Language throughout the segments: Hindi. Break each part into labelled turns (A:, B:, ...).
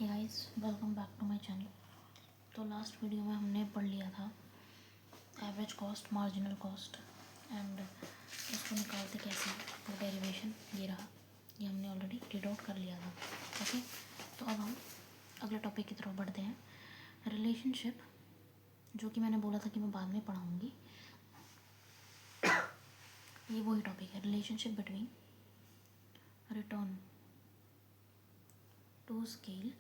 A: Hey guys, welcome back to my channel. तो लास्ट वीडियो में हमने पढ़ लिया था average cost, marginal cost and उसको निकालते कैसे, तो डेरिवेशन ये रहा, ये हमने ऑलरेडी रीड आउट कर लिया था। ओके, तो अब हम अगले टॉपिक की तरफ बढ़ते हैं। रिलेशनशिप, जो कि मैंने बोला था कि मैं बाद में पढ़ाऊँगी, ये वही टॉपिक है। Relationship between return to scale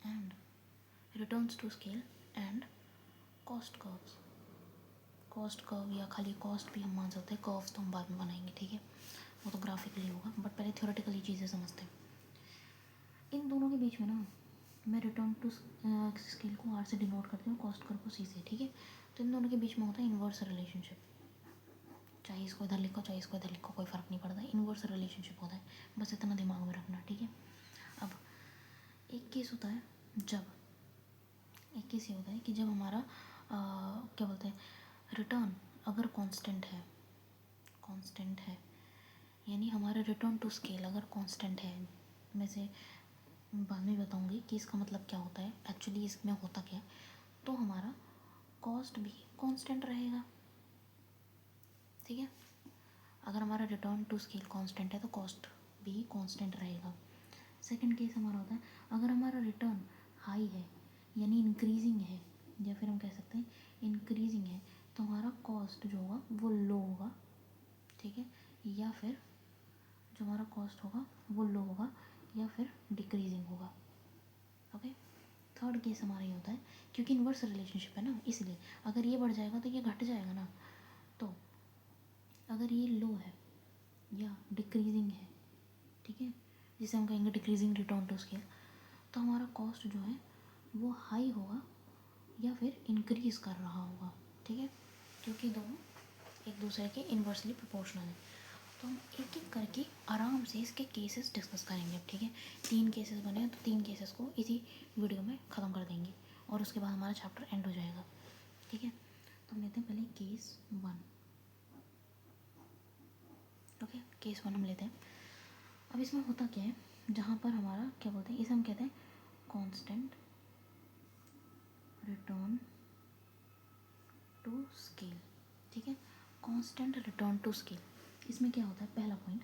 A: and returns to scale and cost curves. Cost curve या खाली कॉस्ट भी हम मान सकते हैं, कर्व्स तो हम बाद में बनाएंगे, ठीक है, वो तो ग्राफिकली होगा, बट पहले थ्योरेटिकली चीज़ें समझते हैं। इन दोनों के बीच में ना मैं रिटर्न टू स्केल को आर से डिनोट करती हूँ, कॉस्ट कर्व को सी से, ठीक है। तो इन दोनों के बीच में होता है इन्वर्स रिलेशनशिप। चाहे इसको इधर लिखो चाहे इसको इधर लिखो, कोई फ़र्क नहीं पड़ता, इन्वर्स रिलेशनशिप होता है, बस इतना दिमाग में रखना, ठीक है। अब एक केस होता है एक केस ये होता है कि जब हमारा क्या बोलते हैं, रिटर्न अगर कांस्टेंट है, यानी हमारा रिटर्न टू स्केल अगर कांस्टेंट है, मैं से बाद में बताऊंगी कि इसका मतलब क्या होता है, एक्चुअली इसमें होता क्या है। तो हमारा कॉस्ट भी कांस्टेंट रहेगा, ठीक है। अगर हमारा रिटर्न टू स्केल कांस्टेंट है तो कॉस्ट भी कांस्टेंट रहेगा। सेकंड केस हमारा होता है अगर हमारा रिटर्न हाई है, यानी इंक्रीजिंग है, या फिर हम कह सकते हैं इंक्रीजिंग है, तो हमारा कॉस्ट जो होगा वो लो होगा, ठीक है, या फिर जो हमारा कॉस्ट होगा वो लो होगा या फिर डिक्रीजिंग होगा। ओके, थर्ड केस हमारा ये होता है, क्योंकि इन्वर्स रिलेशनशिप है ना, इसलिए अगर ये बढ़ जाएगा तो ये घट जाएगा ना। तो अगर ये लो है या डिक्रीजिंग है, ठीक है, जिसे हम कहेंगे डिक्रीजिंग रिटर्न टू स्केल, तो हमारा कॉस्ट जो है वो हाई होगा या फिर इंक्रीज कर रहा होगा, ठीक है, क्योंकि दोनों एक दूसरे के इन्वर्सली प्रोपोर्शनल है। तो हम एक एक करके आराम से इसके केसेस डिस्कस करेंगे अब, ठीक है। 3 केसेस बने हैं तो 3 केसेस को इसी वीडियो में ख़त्म कर देंगे और उसके बाद हमारा चैप्टर एंड हो जाएगा, ठीक है। तो हम लेते हैं पहले केस 1। ओके, केस 1 हम लेते हैं। अब इसमें होता क्या है, जहाँ पर हमारा क्या बोलते हैं, इसे हम कहते हैं कांस्टेंट रिटर्न टू स्केल, ठीक है, कांस्टेंट रिटर्न टू स्केल। इसमें क्या होता है, पहला पॉइंट,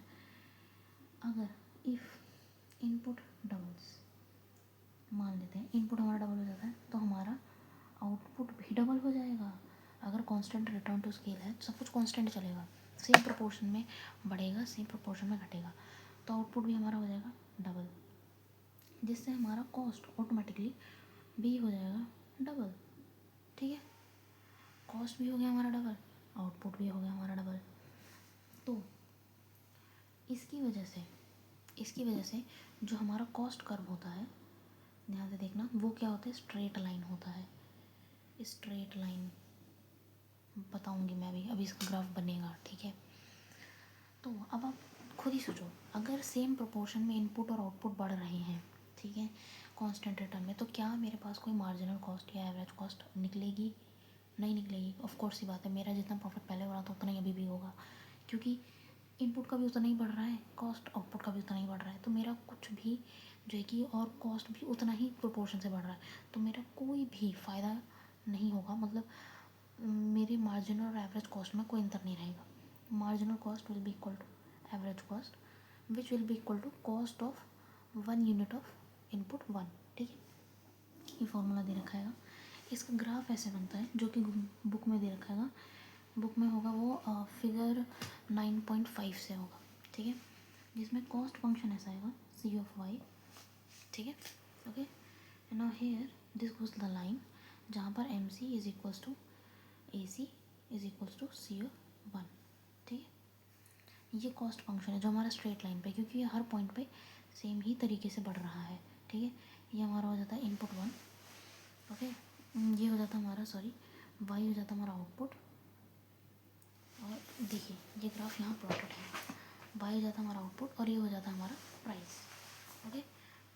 A: अगर इफ़ इनपुट डबल्स, मान लेते हैं इनपुट हमारा डबल हो जाता है तो हमारा आउटपुट भी डबल हो जाएगा। अगर कांस्टेंट रिटर्न टू स्केल है तो सब कुछ कांस्टेंट चलेगा, सेम प्रोपोर्शन में बढ़ेगा, सेम प्रोपोर्शन में घटेगा, तो आउटपुट भी हमारा हो जाएगा डबल, जिससे हमारा कॉस्ट ऑटोमेटिकली भी हो जाएगा डबल, ठीक है। कॉस्ट भी हो गया हमारा डबल, आउटपुट भी हो गया हमारा डबल। तो इसकी वजह से जो हमारा कॉस्ट कर्व होता है, ध्यान से देखना, वो क्या होता है, स्ट्रेट लाइन होता है। स्ट्रेट लाइन बताऊंगी मैं भी, अभी इसका ग्राफ बनेगा, ठीक है। तो अब आप खुद ही सोचो, अगर सेम प्रोपोर्शन में इनपुट और आउटपुट बढ़ रहे हैं, ठीक है, कांस्टेंट रिटर्न में, तो क्या मेरे पास कोई मार्जिनल कॉस्ट या एवरेज कॉस्ट निकलेगी? नहीं निकलेगी। ऑफ कोर्स ही बात है, मेरा जितना प्रॉफिट पहले हो रहा था उतना ही अभी भी होगा, क्योंकि इनपुट का भी उतना ही बढ़ रहा है, कॉस्ट आउटपुट का भी उतना ही बढ़ रहा है, तो मेरा कुछ भी जो है कि, और कॉस्ट भी उतना ही प्रोपोर्शन से बढ़ रहा है, तो मेरा कोई भी फ़ायदा नहीं होगा, मतलब मेरे मार्जिनल और एवरेज कॉस्ट में कोई अंतर नहीं रहेगा। Marginal cost will be equal to average cost which will be equal to cost of 1 unit of input 1, ठीक है। ये फॉर्मूला दे रखा है, इसका ग्राफ ऐसे बनता है, जो कि बुक में दे रखा है, बुक में होगा वो फिगर 9.5 से होगा, ठीक है, जिसमें कॉस्ट फंक्शन ऐसा आएगा सी ऑफ वाई, ठीक है। Okay, now here this goes the line जहाँ पर M C is equals to A C is equals to C of 1, ठीक है। ये कॉस्ट फंक्शन है जो हमारा स्ट्रेट लाइन पे, क्योंकि ये हर पॉइंट पे सेम ही तरीके से बढ़ रहा है, ठीक है। ये हमारा हो जाता है इनपुट 1, ओके, ये हो जाता हमारा, सॉरी, वाई हो जाता हमारा आउटपुट, और देखिए ये ग्राफ यहाँ प्लॉटेड है, वाई हो जाता हमारा आउटपुट और ये हो जाता हमारा price, okay,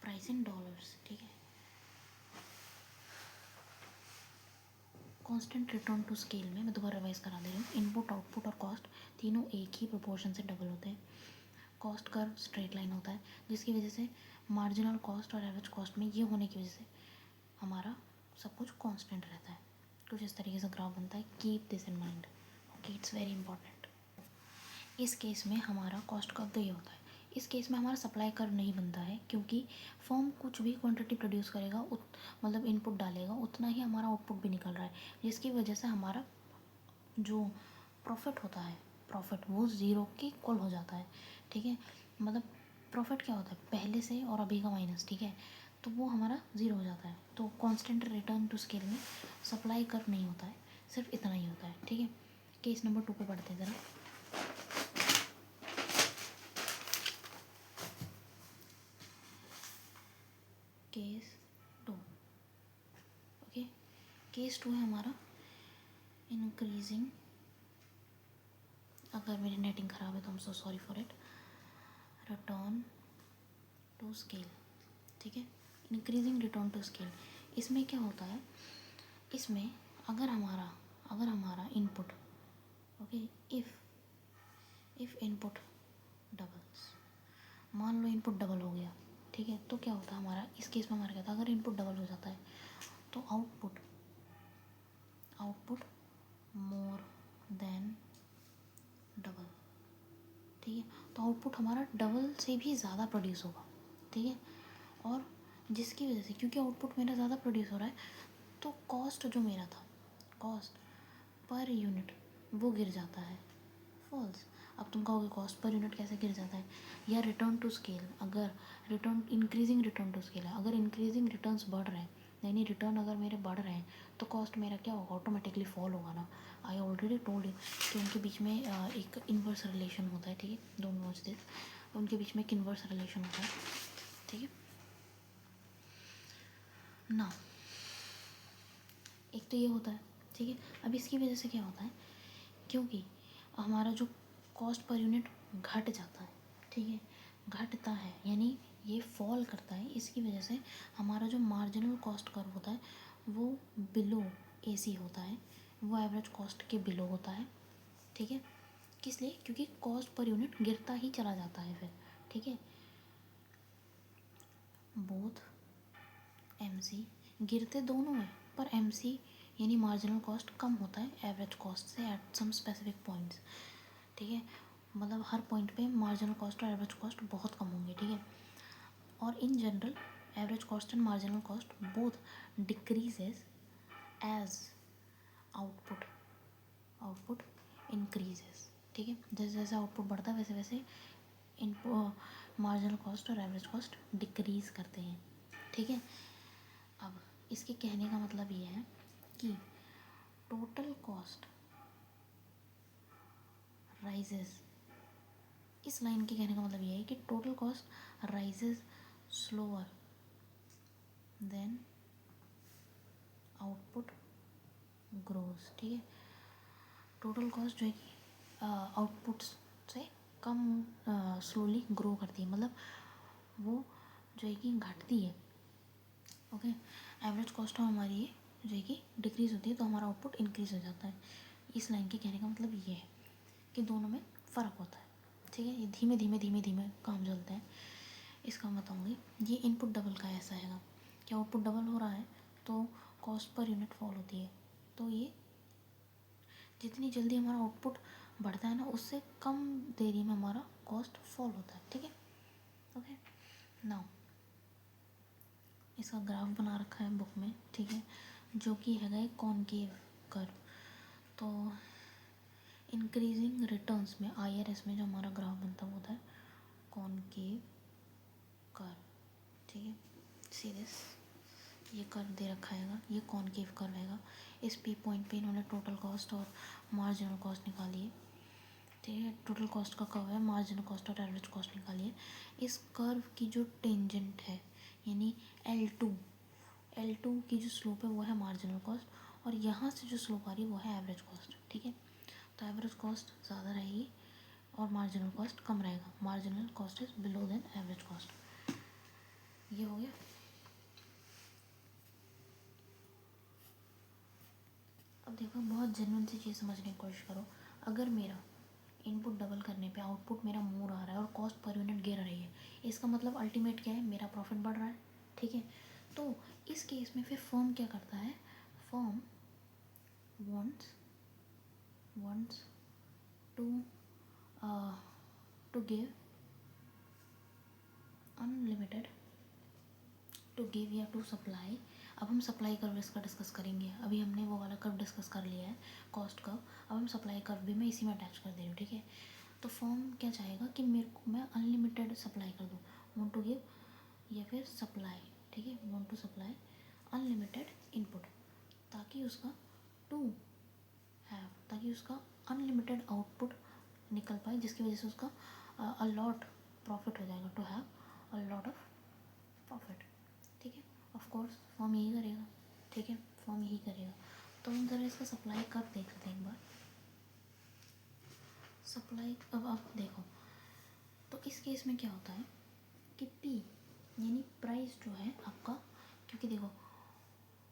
A: price in dollars, ठीक है। कांस्टेंट रिटर्न टू स्केल में मैं दोबारा रिवाइज करा दे रही हूँ, इनपुट आउटपुट और कॉस्ट तीनों एक ही प्रोपोर्शन से डबल होते हैं, कॉस्ट कर्व स्ट्रेट लाइन होता है, जिसकी वजह से मार्जिनल कॉस्ट और एवरेज कॉस्ट में ये होने की वजह से हमारा सब कुछ कांस्टेंट रहता है। कुछ इस तरीके से ग्राफ बनता है। Keep this in mind, okay, it's very important. इस केस में हमारा कॉस्ट कर्व तो ये होता है। इस केस में हमारा सप्लाई कर्व नहीं बनता है, क्योंकि फर्म कुछ भी क्वांटिटी प्रोड्यूस करेगा मतलब इनपुट डालेगा, उतना ही हमारा आउटपुट भी निकल रहा है, जिसकी वजह से हमारा जो प्रॉफिट होता है, प्रॉफिट वो ज़ीरो के इक्वल हो जाता है। ठीक है, मतलब प्रॉफिट क्या होता है, पहले से और अभी का माइनस, ठीक है, तो वो हमारा ज़ीरो हो जाता है। तो कांस्टेंट रिटर्न टू स्केल में सप्लाई कर्व नहीं होता है, सिर्फ इतना ही होता है। ठीक है, केस नंबर 2 पे पढ़ते हैं ज़रा। केस 2, ओके, केस 2 है हमारा इंक्रीजिंग, अगर मेरी नेटिंग ख़राब है तो I am so sorry for it, return to scale. ठीक है, इंक्रीजिंग रिटर्न टू स्केल। इसमें क्या होता है, इसमें अगर हमारा input, okay, if input doubles, मान लो इनपुट डबल हो गया, ठीक है, तो क्या होता है हमारा, इस केस में हमारा क्या था, अगर इनपुट डबल हो जाता है तो आउटपुट मोर देन डबल। ठीक है, तो आउटपुट हमारा डबल से भी ज़्यादा प्रोड्यूस होगा। ठीक है, और जिसकी वजह से, क्योंकि आउटपुट मेरा ज़्यादा प्रोड्यूस हो रहा है, तो कॉस्ट जो मेरा था, कॉस्ट पर यूनिट, वो गिर जाता है, फॉल्स। अब तुम कहोगे कॉस्ट पर यूनिट कैसे गिर जाता है, या रिटर्न टू स्केल, अगर इंक्रीजिंग रिटर्न टू स्केल है, अगर इंक्रीजिंग रिटर्न्स बढ़ रहे हैं, यानी रिटर्न अगर मेरे बढ़ रहे हैं, तो कॉस्ट मेरा क्या होगा, ऑटोमेटिकली फॉल होगा ना। आई ऑलरेडी टोल्ड यू कि उनके बीच में एक इन्वर्स रिलेशन होता है। ठीक है, डोंट वॉच दिस, उनके बीच में एक इन्वर्स रिलेशन होता है। ठीक है ना, एक तो ये होता है। ठीक है, अब इसकी वजह से क्या होता है, क्योंकि हमारा जो कॉस्ट पर यूनिट घट जाता है, ठीक है, घटता है, यानी ये फॉल करता है, इसकी वजह से हमारा जो मार्जिनल कॉस्ट कर्व होता है वो बिलो एसी होता है, वो एवरेज कॉस्ट के बिलो होता है। ठीक है, किस लिए, क्योंकि कॉस्ट पर यूनिट गिरता ही चला जाता है फिर। ठीक है, बोथ एमसी, गिरते दोनों हैं, पर एमसी यानी मार्जिनल कॉस्ट कम होता है एवरेज कॉस्ट से एट सम स्पेसिफिक पॉइंट्स। ठीक है, मतलब हर पॉइंट पे मार्जिनल कॉस्ट और एवरेज कॉस्ट बहुत कम होंगे। ठीक है, और in general average cost and marginal cost both decreases as output increases. ठीक है, जैसे जैसे आउटपुट बढ़ता है वैसे वैसे इनपुट मार्जिनल कॉस्ट और एवरेज कॉस्ट डिक्रीज़ करते हैं। ठीक है, अब इसके कहने का मतलब ये है कि टोटल कॉस्ट राइजेस, इस लाइन के कहने का मतलब ये है कि total cost rises slower then output grows. ठीक है, टोटल कॉस्ट जो है कि आउटपुट से कम स्लोली ग्रो करती है, मतलब वो जो है कि घटती है। ओके, एवरेज कॉस्ट हमारी जो है कि डिक्रीज़ होती है, तो हमारा आउटपुट इंक्रीज़ हो जाता है। इस लाइन के कहने का मतलब ये है कि दोनों में फ़र्क होता है। ठीक है, ये धीमे धीमे धीमे धीमे काम चलते हैं। इसका बताऊँगी, ये इनपुट डबल का ऐसा हैगा कि आउटपुट डबल हो रहा है तो कॉस्ट पर यूनिट फॉल होती है, तो ये जितनी जल्दी हमारा आउटपुट बढ़ता है ना, उससे कम देरी में हमारा कॉस्ट फॉल होता है। ठीक है, ओके, नाउ इसका ग्राफ बना रखा है बुक में। ठीक है, जो कि है एक कॉनकेव कर्व। तो इंक्रीजिंग रिटर्न्स में IRS में जो हमारा ग्राफ बनता है वो होता है कॉनकेव कर्व। ठीक है, सीरियस, ये कर्व दे रखा हैगा, ये कॉनकेव कर्व हैगा। इस पी पॉइंट पे इन्होंने टोटल कॉस्ट और मार्जिनल कॉस्ट निकाली है। ठीक है, टोटल कॉस्ट का कर्व है, मार्जिनल कॉस्ट और एवरेज कॉस्ट निकाली है। इस कर्व की जो टेंजेंट है, यानी L2 की जो स्लोप है वो है मार्जिनल कॉस्ट, और यहाँ से जो स्लोप आ रही है वो है एवरेज कॉस्ट। ठीक है, तो एवरेज कॉस्ट ज़्यादा रहेगी और मार्जिनल कॉस्ट कम रहेगा। Marginal cost is below than average cost. ये हो गया। अब देखो, बहुत जेन्युइन सी चीज़ समझने की कोशिश करो। अगर मेरा इनपुट डबल करने पे आउटपुट मेरा मोर आ रहा है और कॉस्ट पर यूनिट गिर रही है, इसका मतलब अल्टीमेट क्या है, मेरा प्रॉफिट बढ़ रहा है। ठीक है, तो इस केस में फिर फर्म क्या करता है, firm wants to give unlimited to give या टू सप्लाई। अब हम सप्लाई कर्व इसका डिस्कस करेंगे, अभी हमने वो वाला कर्व डिस्कस कर लिया है कॉस्ट कर्व, अब हम सप्लाई कर्व भी मैं इसी में अटैच कर दे रही हूँ। ठीक है, तो फॉर्म क्या चाहेगा कि मेरे को मैं अनलिमिटेड सप्लाई कर दूँ, वांट टू गिव या फिर सप्लाई। ठीक है, want to supply unlimited input, ताकि उसका टू हैव, ताकि उसका अनलिमिटेड आउटपुट निकल पाए, जिसकी वजह से उसका अलॉट प्रॉफिट हो जाएगा, to have a lot of profit. ठीक है, ऑफ कोर्स फॉर्म यही करेगा। ठीक है, फॉर्म यही करेगा। तो हम ज़रा इसका सप्लाई कर देखते हैं एक बार। सप्लाई अब देखो, तो इस केस में क्या होता है कि पी यानी प्राइस जो है आपका, क्योंकि देखो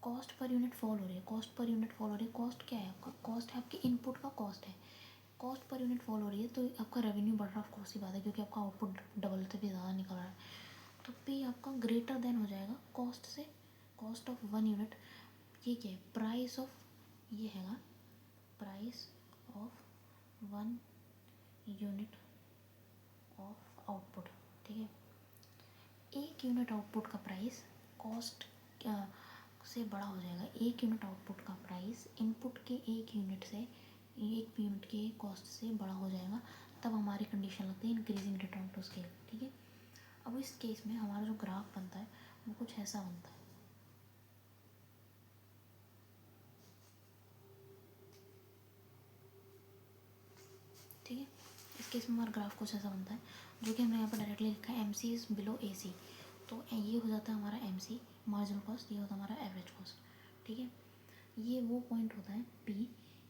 A: कॉस्ट पर यूनिट फॉल हो रही है, कॉस्ट पर यूनिट फॉल हो रही है, कॉस्ट क्या है आपका, कॉस्ट है आपके इनपुट का कॉस्ट है, कॉस्ट पर यूनिट फॉल हो रही है तो आपका रेवेन्यू बढ़ रहा है, ऑफ कोर्स ही बात है, क्योंकि आपका आउटपुट डबल से भी ज़्यादा निकल रहा है। तो पी आपका ग्रेटर देन हो जाएगा कॉस्ट से, कॉस्ट ऑफ वन यूनिट। ये क्या है, प्राइस ऑफ, ये हैगा price of one unit of output. ठीक है, एक यूनिट आउटपुट का प्राइस कॉस्ट से बड़ा हो जाएगा, एक यूनिट आउटपुट का प्राइस इनपुट के एक यूनिट से, एक यूनिट के कॉस्ट से बड़ा हो जाएगा, तब हमारी कंडीशन लगती है इंक्रीजिंग रिटर्न टू स्केल। ठीक है, अब इस केस में हमारा जो ग्राफ बनता है वो कुछ ऐसा बनता है। ठीक है, इस केस में हमारा ग्राफ कुछ ऐसा बनता है, जो कि हमने यहाँ पर डायरेक्टली लिखा है MC इज़ बिलो AC। तो ये हो जाता है हमारा MC मार्जिनल कॉस्ट, ये होता है हमारा एवरेज कॉस्ट। ठीक है, ये वो पॉइंट होता है P,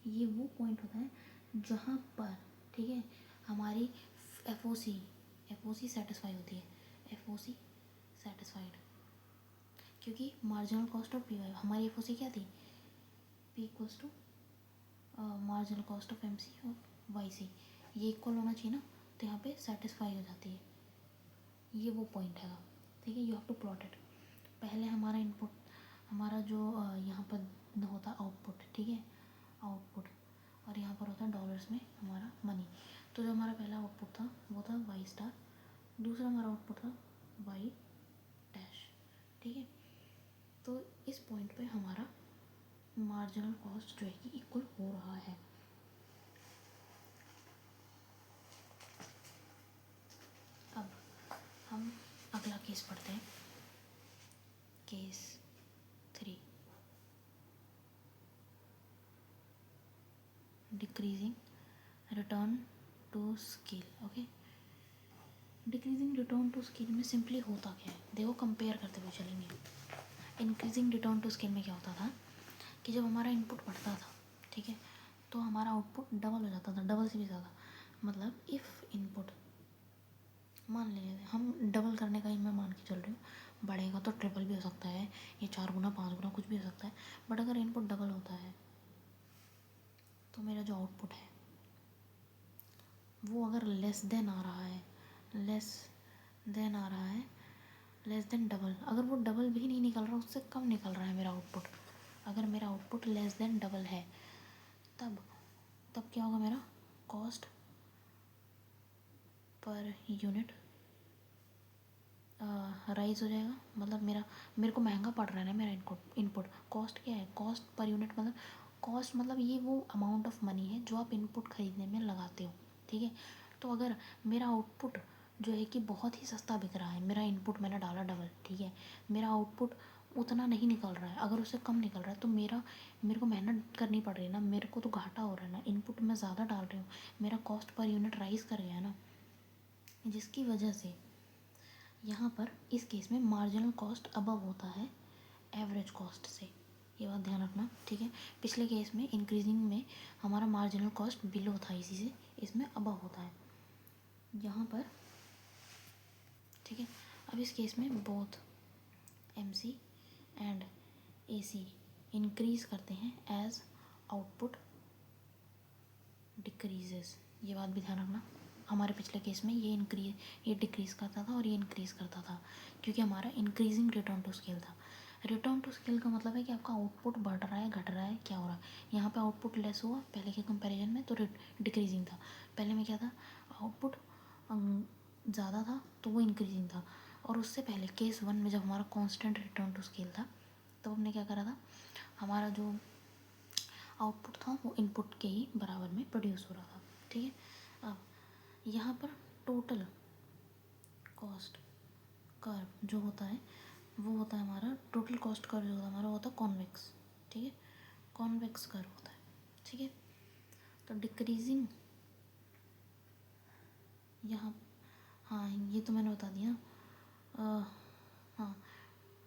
A: ये वो पॉइंट होता है जहाँ पर, ठीक है, हमारी FOC सेटिस्फाई होती है, FOC सेटिस्फाइड, क्योंकि मार्जिनल कॉस्ट और PY, हमारी FOC क्या थी, P equals to marginal cost of MC और YC, ये इक्वल होना चाहिए ना, तो यहाँ पे सेटिस्फाई हो जाती है, ये वो पॉइंट है। ठीक है, you have to plot it. पहले हमारा इनपुट, हमारा जो यहाँ पर होता है आउटपुट, ठीक है, आउटपुट, और यहाँ पर होता है डॉलर्स में हमारा मनी। तो जो हमारा पहला आउटपुट था वो था Y*, दूसरा हमारा आउटपुट था Y'। ठीक है, तो इस पॉइंट पे हमारा मार्जिनल कॉस्ट जो है कि इक्वल हो रहा है। अब हम अगला केस पढ़ते हैं, case 3, decreasing return to scale. Okay, decreasing return to scale में सिंपली होता क्या है, देखो कंपेयर करते हुए चलेंगे। इंक्रीजिंग रिटर्न टू स्केल में क्या होता था कि जब हमारा इनपुट बढ़ता था, ठीक है, तो हमारा आउटपुट डबल हो जाता था, डबल से भी ज़्यादा। मतलब इफ़ इनपुट, मान लेंगे हम डबल करने का ही मैं मान के चल रही हूँ, बढ़ेगा तो ट्रिपल भी हो सकता है, ये 4 गुना 5 गुना कुछ भी हो सकता है, बट अगर इनपुट डबल होता है तो मेरा जो आउटपुट है वो अगर लेस देन आ रहा है, लेस देन आ रहा है, लेस देन डबल, अगर वो डबल भी नहीं निकल रहा, उससे कम निकल रहा है मेरा आउटपुट, अगर मेरा आउटपुट लेस देन डबल है, तब तब क्या होगा, मेरा कॉस्ट पर यूनिट राइज हो जाएगा। मतलब मेरे को महंगा पड़ रहा है ना मेरा इनपुट। कॉस्ट क्या है, कॉस्ट पर यूनिट, मतलब कॉस्ट मतलब ये वो अमाउंट ऑफ मनी है जो आप इनपुट ख़रीदने में लगाते हो। ठीक है, तो अगर मेरा आउटपुट जो है कि बहुत ही सस्ता बिक रहा है, मेरा इनपुट मैंने डाला डबल, ठीक है, मेरा आउटपुट उतना नहीं निकल रहा है, अगर उससे कम निकल रहा है तो मेरे को मेहनत करनी पड़ रही है ना, मेरे को तो घाटा हो रहा है ना, इनपुट मैं ज़्यादा डाल रही हूँ, मेरा कॉस्ट पर यूनिट राइज कर गया ना, जिसकी वजह से यहाँ पर इस केस में मार्जिनल कॉस्ट अबव होता है एवरेज कॉस्ट से, ये बात ध्यान रखना। ठीक है, पिछले केस में इंक्रीजिंग में हमारा मार्जिनल कॉस्ट बिलो था, इसी से इसमें अबव होता है यहाँ पर। ठीक है, अब इस केस में both MC and AC increase करते हैं एज आउटपुट डिक्रीजेस। ये बात भी ध्यान रखना। हमारे पिछले केस में ये डिक्रीज़ करता था और ये इंक्रीज़ करता था, क्योंकि हमारा इंक्रीजिंग रिटर्न टू स्केल था। रिटर्न टू स्केल का मतलब है कि आपका आउटपुट बढ़ रहा है, घट रहा है, क्या हो रहा है। यहाँ पे आउटपुट लेस हुआ पहले के कंपैरिजन में, तो डिक्रीजिंग था। पहले में क्या था, आउटपुट ज़्यादा था तो वो इंक्रीजिंग था। और उससे पहले केस 1 में जब हमारा कांस्टेंट रिटर्न टू स्केल था, तो हमने क्या करा था, हमारा जो आउटपुट था वो इनपुट के ही बराबर में प्रोड्यूस हो रहा था। ठीक है, अब यहाँ पर टोटल कॉस्ट कर्व जो होता है वो होता है हमारा, टोटल कॉस्ट कर्व जो होता है हमारा होता है कॉन्वेक्स। ठीक है, कॉन्वेक्स कर्व होता है। ठीक है, तो डिक्रीजिंग यहाँ, हाँ ये तो मैंने बता दिया। हाँ,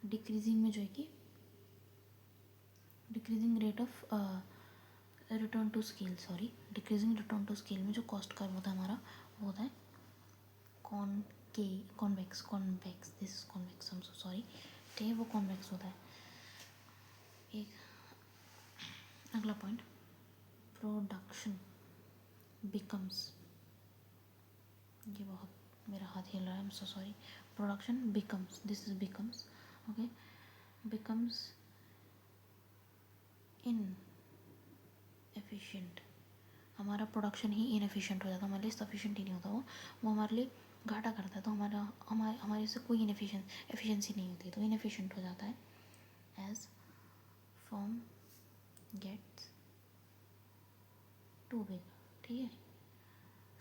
A: डिक्रीजिंग में जो है कि decreasing rate of return to scale, sorry, decreasing return to scale में जो कॉस्ट कर्व होता है हमारा वो होता है convex, this is convex, I am so sorry. ठीक है, वो कॉन्वेक्स होता है। एक अगला पॉइंट, प्रोडक्शन बिकम्स, ये बहुत मेरा हाथ हिल रहा है, आई am so sorry. Production becomes, this is becomes, okay, becomes in efficient. हमारा प्रोडक्शन ही इनएफिशिएंट हो जाता है, हमारे लिए सफिशिएंट ही नहीं होता वो हमारे लिए घाटा करता है। तो हमारे से कोई एफिशिएंसी नहीं होती, तो इनएफिशिएंट हो जाता है। As firm gets too big, ठीक है,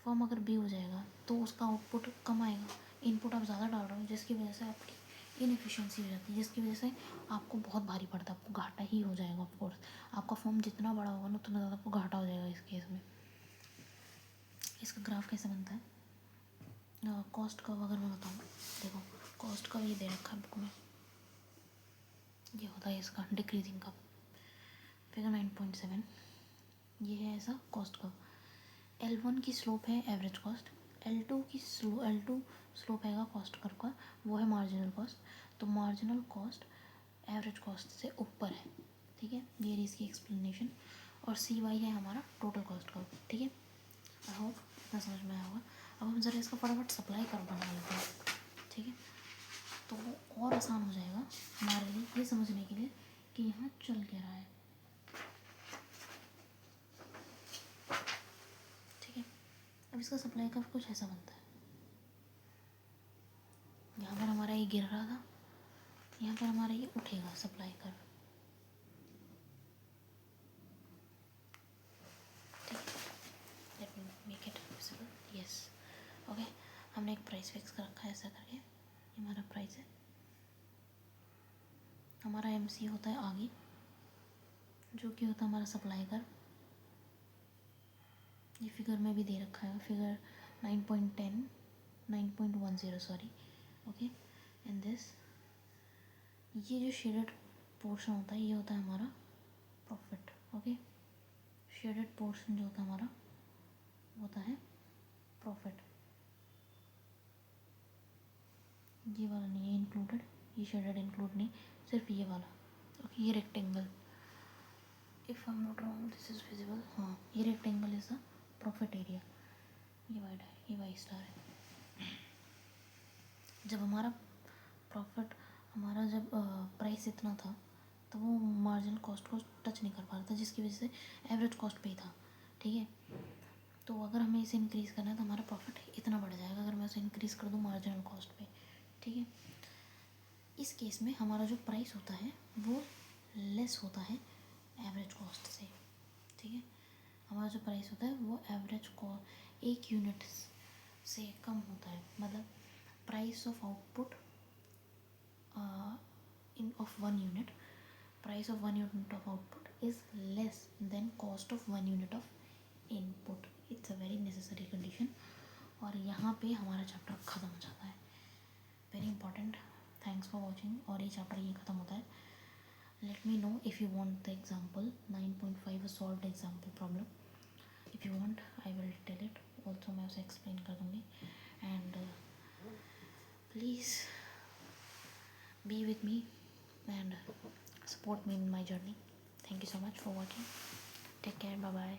A: फर्म अगर बी हो जाएगा तो उसका आउटपुट कम आएगा, इनपुट आप ज़्यादा डाल रहे हो, जिसकी वजह से आपकी इनएफिशिएंसी हो जाती है, जिसकी वजह से आपको बहुत भारी पड़ता है, आपको घाटा ही हो जाएगा। ऑफकोर्स आपका फर्म जितना बड़ा होगा ना उतना ज़्यादा आपको घाटा हो जाएगा इस केस में। इसका ग्राफ कैसे बनता है, कॉस्ट कर्व अगर मैं बताऊँ, देखो कॉस्ट कर्व ये दे रखा है बुक में, ये होता है इसका डिक्रीजिंग का, फिगर 9.7, ये है ऐसा कॉस्ट कर्व। L1 की स्लोप है एवरेज कॉस्ट, L2 स्लोप है कॉस्ट कर्व का, वो है मार्जिनल कॉस्ट। तो मार्जिनल कॉस्ट एवरेज कॉस्ट से ऊपर है। ठीक है, ये रही इसकी एक्सप्लेनेशन। और CY है हमारा टोटल कॉस्ट कर्व। ठीक है, आई होप इतना समझ में आया होगा। अब हम ज़रा इसका फटाफट सप्लाई कर्व बना लेते हैं। ठीक है, तो वो और आसान हो जाएगा हमारे लिए ये समझने के लिए कि यहाँ चल क्या रहा है। ठीक है, अब इसका सप्लाई कर्व कुछ ऐसा बनता है, यहाँ पर हमारा ये गिर रहा था, यहाँ पर हमारा ये उठेगा supply curve. Let me make it visible, yes, okay. हमने एक प्राइस फिक्स कर रखा है ऐसा करके, ये हमारा प्राइस है। हमारा MC होता है आगे, जो कि होता है हमारा सप्लाई कर्व। ये फिगर में भी दे रखा है, figure 9.10 9.10 sorry, okay. And this, ये जो शेडेड पोर्शन होता है ये होता है हमारा प्रॉफिट, ओके। शेडेड पोर्शन जो होता है हमारा होता है प्रॉफिट। ये वाला नहीं है इंक्लूडेड, ये शेडेड इंक्लूड नहीं, सिर्फ ये वाला, ओके। ये rectangle, if I am not wrong this is visible, हाँ ये rectangle is the profit area. ये वाइड है, ये वाई स्टार है। जब हमारा प्रॉफिट, हमारा जब प्राइस इतना था तो वो मार्जिनल कॉस्ट को टच नहीं कर पा रहा था, जिसकी वजह से एवरेज कॉस्ट पे ही था। ठीक है, तो अगर हमें इसे इंक्रीज़ करना है तो हमारा प्रॉफिट इतना बढ़ जाएगा अगर मैं इसे इंक्रीज़ कर दूँ मार्जिनल कॉस्ट पे। ठीक है, इस केस में हमारा जो प्राइस होता है वो लेस होता है एवरेज कॉस्ट से। ठीक है, हमारा जो प्राइस होता है वो एवरेज कॉस्ट 1 यूनिट से कम होता है, मतलब price of output of 1 unit, price of 1 unit of output is less than cost of 1 unit of input. It's a very necessary condition। और यहाँ पे हमारा चैप्टर ख़त्म हो जाता है, very important. Thanks for watching, और ये चैप्टर ये ख़त्म होता है। Let me know if you want the example 9.5 solved example problem, if you want I will tell it also, मैं उसे एक्सप्लेन कर दूँगी। And please be with me and support me in my journey. Thank you so much for watching. Take care. Bye bye.